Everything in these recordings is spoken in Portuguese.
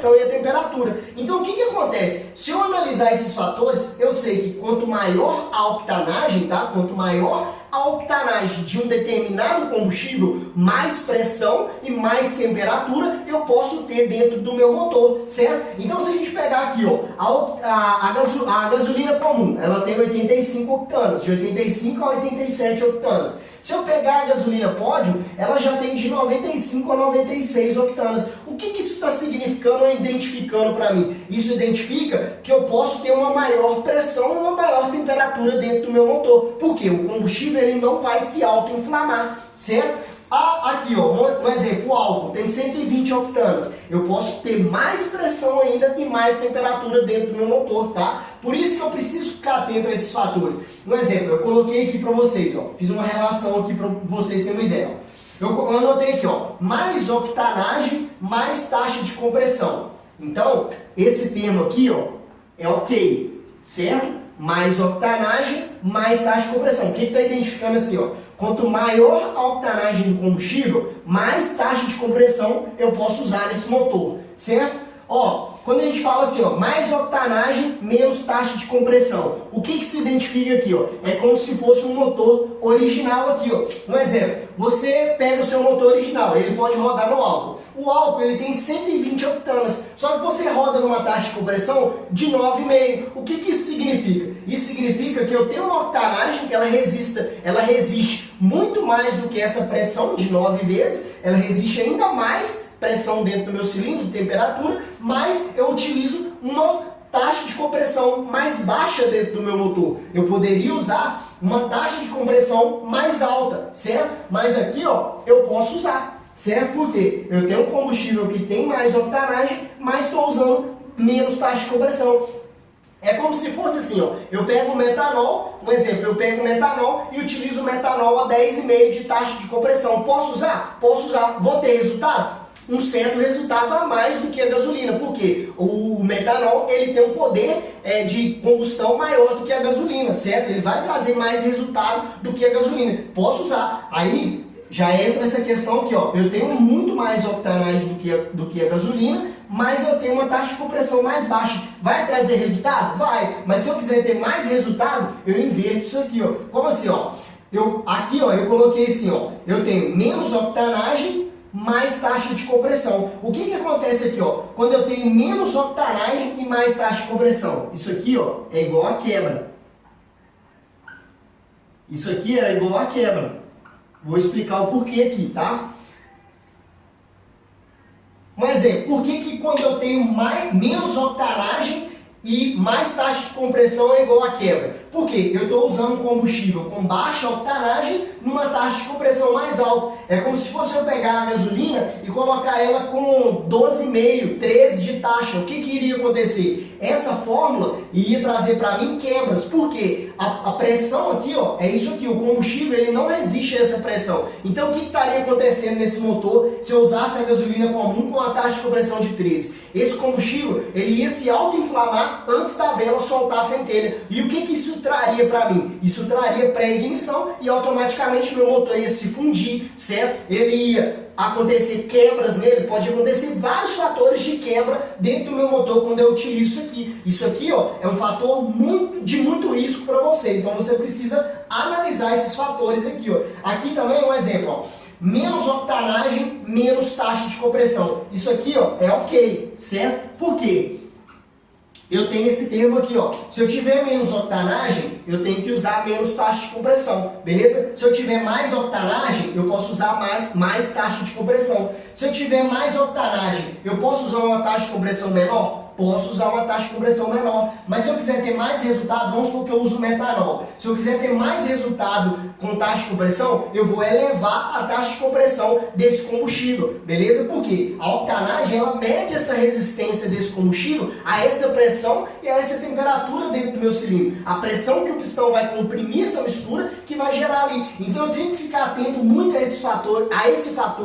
pressão e a temperatura. Então o que acontece? Se eu analisar esses fatores, eu sei que quanto maior a octanagem, tá? Quanto maior a octanagem de um determinado combustível, mais pressão e mais temperatura eu posso ter dentro do meu motor, certo? Então se a gente pegar aqui, ó, a gasolina comum, ela tem 85 octanos, de 85 a 87 octanos. Se eu pegar a gasolina pódio, ela já tem de 95 a 96 octanas. O que isso está significando ou identificando para mim? Isso identifica que eu posso ter uma maior pressão e uma maior temperatura dentro do meu motor. Por quê? O combustível ele não vai se auto-inflamar, certo? Aqui, ó, um exemplo, o álcool tem 120 octanas. Eu posso ter mais pressão ainda e mais temperatura dentro do meu motor, tá? Por isso que eu preciso ficar atento a esses fatores. Um exemplo, eu coloquei aqui para vocês, ó, fiz uma relação aqui para vocês terem uma ideia. Eu anotei aqui, ó, mais octanagem, mais taxa de compressão. Então, esse termo aqui, ó, é ok, certo? Mais octanagem, mais taxa de compressão. O que está identificando assim, ó? Quanto maior a octanagem do combustível, mais taxa de compressão eu posso usar nesse motor, certo? Ó, quando a gente fala assim, ó, mais octanagem, menos taxa de compressão. O que se identifica aqui, ó? É como se fosse um motor original aqui, ó. Um exemplo, você pega o seu motor original, ele pode rodar no álcool. O álcool ele tem 120 octanas, só que você roda numa taxa de compressão de 9,5. O que isso significa? Isso significa que eu tenho uma octanagem que ela resiste muito mais do que essa pressão de 9 vezes, ela resiste ainda mais pressão dentro do meu cilindro de temperatura, mas eu utilizo uma taxa de compressão mais baixa dentro do meu motor. Eu poderia usar uma taxa de compressão mais alta, certo? Mas aqui, ó, eu posso usar. Certo? Porque eu tenho um combustível que tem mais octanagem, mas estou usando menos taxa de compressão. É como se fosse assim, ó, eu pego o metanol, um exemplo, eu pego o metanol e utilizo o metanol a 10,5 de taxa de compressão. Posso usar? Posso usar. Vou ter resultado? Um certo resultado a mais do que a gasolina, porque o metanol ele tem um poder de combustão maior do que a gasolina, certo? Ele vai trazer mais resultado do que a gasolina. Posso usar. Aí já entra essa questão aqui, ó, eu tenho muito mais octanagem do que a gasolina, mas eu tenho uma taxa de compressão mais baixa. Vai trazer resultado? Vai. Mas se eu quiser ter mais resultado, eu inverto isso aqui, ó. Como assim, ó? Aqui, ó, eu coloquei assim, ó, eu tenho menos octanagem, mais taxa de compressão. O que acontece aqui, ó? Quando eu tenho menos octanagem e mais taxa de compressão? Isso aqui, ó, é igual a quebra. Isso aqui é igual a quebra. Vou explicar o porquê aqui, tá? Um exemplo, por que quando eu tenho menos octanagem e mais taxa de compressão é igual a quebra? Porque eu estou usando um combustível com baixa octanagem numa taxa de compressão mais alta. É como se fosse eu pegar a gasolina e colocar ela com 12,5, 13 de taxa. O que iria acontecer? Essa fórmula iria trazer para mim quebras. Por quê? A pressão aqui, ó, é isso aqui. O combustível ele não resiste a essa pressão. Então o que estaria acontecendo nesse motor se eu usasse a gasolina comum com a taxa de compressão de 13? Esse combustível ele ia se auto-inflamar antes da vela soltar a centelha. E o que isso traria para mim? Isso traria pré-ignição e automaticamente meu motor ia se fundir, certo? Ele ia acontecer quebras nele, pode acontecer vários fatores de quebra dentro do meu motor quando eu utilizo isso aqui. Isso aqui, ó, é um fator de muito risco para você, então você precisa analisar esses fatores aqui, ó. Aqui também é um exemplo, ó. Menos octanagem, menos taxa de compressão. Isso aqui, ó, é ok, certo? Por quê? Eu tenho esse termo aqui, ó. Se eu tiver menos octanagem, eu tenho que usar menos taxa de compressão, beleza? Se eu tiver mais octanagem, eu posso usar mais taxa de compressão. Se eu tiver mais octanagem, eu posso usar uma taxa de compressão menor? Posso usar uma taxa de compressão menor. Mas se eu quiser ter mais resultado, vamos supor que eu uso metanol. Se eu quiser ter mais resultado com taxa de compressão, eu vou elevar a taxa de compressão desse combustível, beleza? Porque a octanagem, ela mede essa resistência desse combustível a essa pressão e a essa temperatura dentro do meu cilindro. A pressão que o pistão vai comprimir essa mistura que vai gerar ali. Então eu tenho que ficar atento muito a esse fator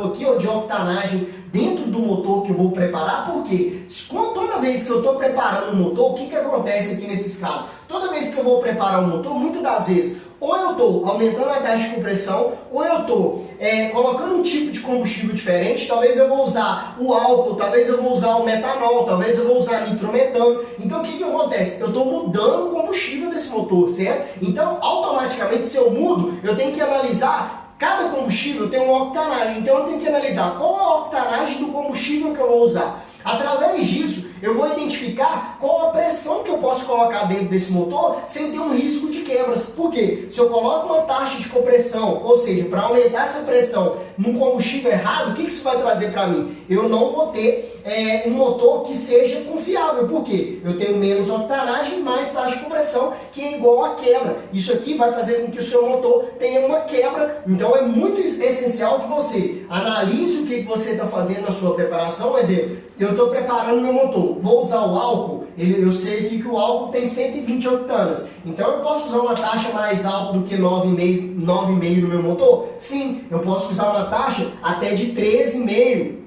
aqui, ó, de octanagem, dentro do motor que eu vou preparar, porque toda vez que eu estou preparando o motor, o que acontece aqui nesses casos? Toda vez que eu vou preparar o motor, muitas das vezes, ou eu estou aumentando a taxa de compressão, ou eu estou colocando um tipo de combustível diferente. Talvez eu vou usar o álcool, talvez eu vou usar o metanol, talvez eu vou usar nitrometano. Então o que acontece? Eu estou mudando o combustível desse motor, certo? Então automaticamente, se eu mudo, eu tenho que analisar. Cada combustível tem uma octanagem, então eu tenho que analisar qual a octanagem do combustível que eu vou usar. Através disso, eu vou identificar qual a pressão que eu posso colocar dentro desse motor sem ter um risco de quebras. Por quê? Se eu coloco uma taxa de compressão, ou seja, para aumentar essa pressão num combustível errado, o que isso vai trazer para mim? Eu não vou ter um motor que seja confiável. Por quê? Eu tenho menos octanagem e mais taxa de compressão, que é igual a quebra. Isso aqui vai fazer com que o seu motor tenha uma quebra. Então é muito essencial que você analise o que você está fazendo na sua preparação. Por exemplo, eu estou preparando meu motor, vou usar o álcool, eu sei aqui que o álcool tem 120 octanas, então eu posso usar uma taxa mais alta do que 9,5 no meu motor? Sim, eu posso usar uma taxa até de 13,5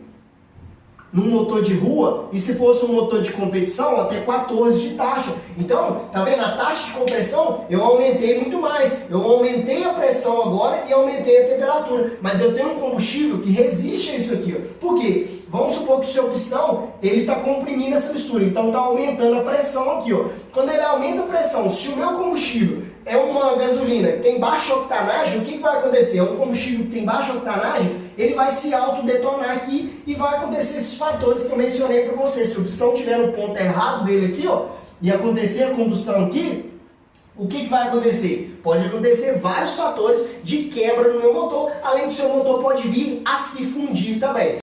num motor de rua, e se fosse um motor de competição, até 14 de taxa. Então, tá vendo? A taxa de compressão, eu aumentei muito mais. Eu aumentei a pressão agora e aumentei a temperatura. Mas eu tenho um combustível que resiste a isso aqui. Ó. Por quê? Vamos supor que o seu pistão, ele está comprimindo essa mistura, então está aumentando a pressão aqui. Ó. Quando ele aumenta a pressão, se o meu combustível é uma gasolina que tem baixa octanagem, o que vai acontecer? É um combustível que tem baixa octanagem, ele vai se autodetonar aqui e vai acontecer esses fatores que eu mencionei para você. Se o pistão estiver no ponto errado dele aqui, ó, e acontecer a combustão aqui, o que vai acontecer? Pode acontecer vários fatores de quebra no meu motor, além do seu motor pode vir a se fundir também.